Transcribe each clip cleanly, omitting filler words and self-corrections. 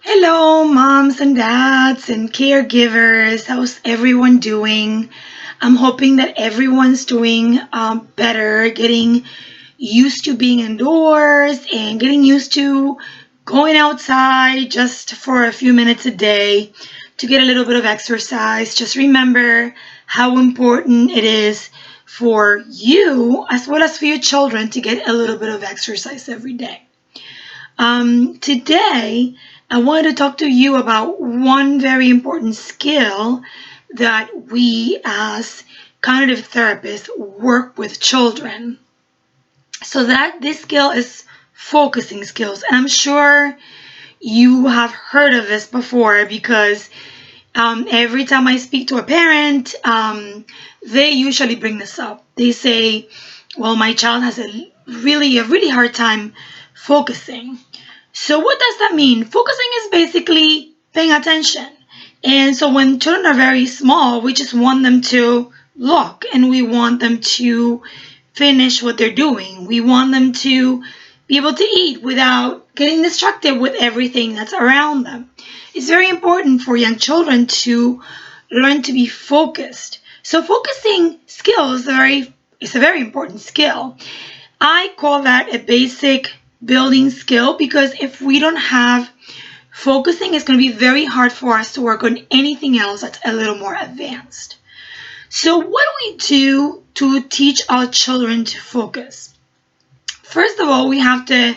Hello, moms and dads and caregivers. How's everyone doing? I'm hoping that everyone's doing better, getting used to being indoors and getting used to going outside just for a few minutes a day to get a little bit of exercise. Just remember how important it is for you as well as for your children to get a little bit of exercise every day. Today, I wanted to talk to you about one very important skill that we as cognitive therapists work with children. So that this skill is focusing skills. And I'm sure you have heard of this before because every time I speak to a parent, they usually bring this up. They say, well, my child has a really hard time focusing. So what does that mean? Focusing is basically paying attention. And so when children are very small, we just want them to look and we want them to finish what they're doing. We want them to be able to eat without getting distracted with everything that's around them. It's very important for young children to learn to be focused. So focusing skills is a very important skill. I call that a basic building skill because if we don't have focusing, it's going to be very hard for us to work on anything else that's a little more advanced. So what do we do to teach our children to focus? First of all, we have to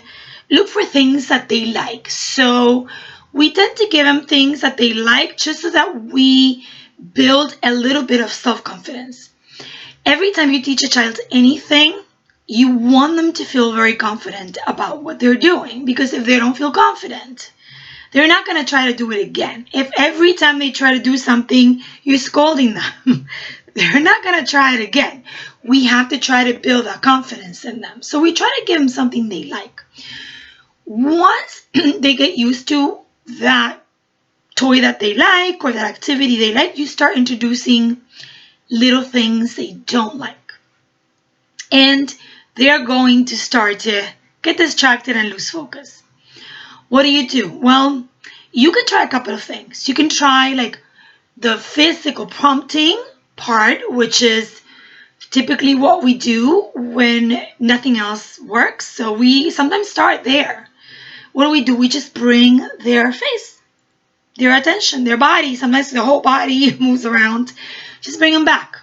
look for things that they like. So we tend to give them things that they like just so that we build a little bit of self-confidence. Every time you teach a child anything, you want them to feel very confident about what they're doing, because if they don't feel confident, they're not going to try to do it again. If every time they try to do something, you're scolding them, they're not going to try it again. We have to try to build that confidence in them. So we try to give them something they like. Once they get used to that toy that they like or that activity they like, you start introducing little things they don't like. And they're going to start to get distracted and lose focus. What do? Well, you can try a couple of things. You can try like the physical prompting part, which is typically what we do when nothing else works. So we sometimes start there. What do? We just bring their face, their attention, their body. Sometimes the whole body moves around. Just bring them back.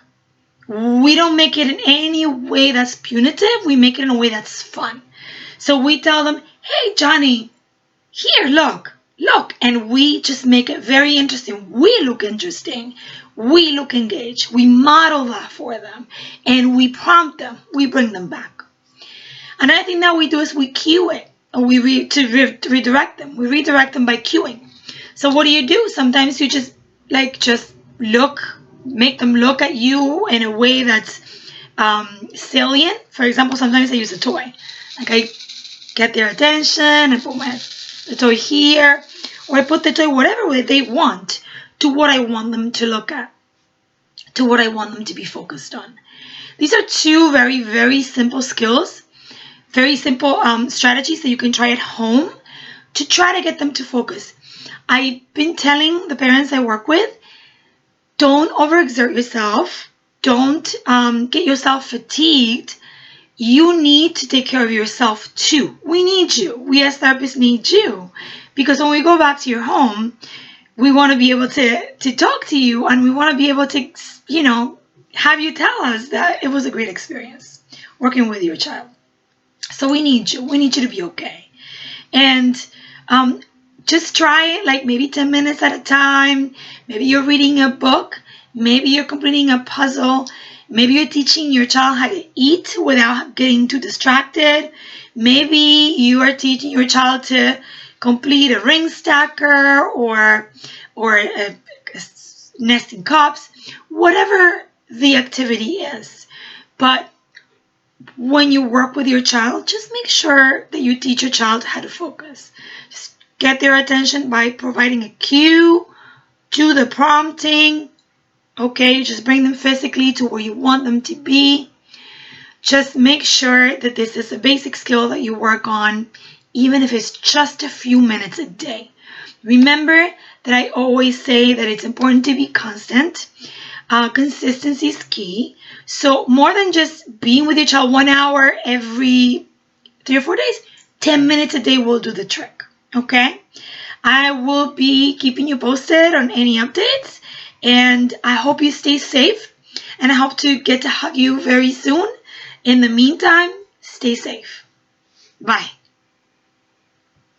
We don't make it in any way that's punitive. We make it in a way that's fun. So we tell them, hey, Johnny, here, look. And we just make it very interesting. We look interesting. We look engaged. We model that for them. And we prompt them. We bring them back. Another thing that we do is we cue it. Or to redirect them. We redirect them by cueing. So what do? Sometimes you just look, make them look at you in a way that's salient. For example, sometimes I use a toy. Like I get their attention and put the toy here, or I put the toy whatever way they want to what I want them to look at, to what I want them to be focused on. These are two very, very simple skills, very simple strategies that you can try at home to try to get them to focus. I've been telling the parents I work with, don't overexert yourself. Don't get yourself fatigued. You need to take care of yourself too. We need you. We as therapists need you. Because when we go back to your home, we want to be able to talk to you, and we want to be able to, have you tell us that it was a great experience working with your child. So we need you. We need you to be okay. And just try it like maybe 10 minutes at a time. Maybe you're reading a book. Maybe you're completing a puzzle. Maybe you're teaching your child how to eat without getting too distracted. Maybe you are teaching your child to complete a ring stacker or a nesting cups, whatever the activity is. But when you work with your child, just make sure that you teach your child how to focus. Just get their attention by providing a cue, do the prompting. Okay, just bring them physically to where you want them to be. Just make sure that this is a basic skill that you work on, even if it's just a few minutes a day. Remember that I always say that it's important to be constant. Consistency is key. So more than just being with your child 1 hour every 3 or 4 days, 10 minutes a day will do the trick. Okay? I will be keeping you posted on any updates, and I hope you stay safe, and I hope to get to hug you very soon. In the meantime, stay safe. Bye.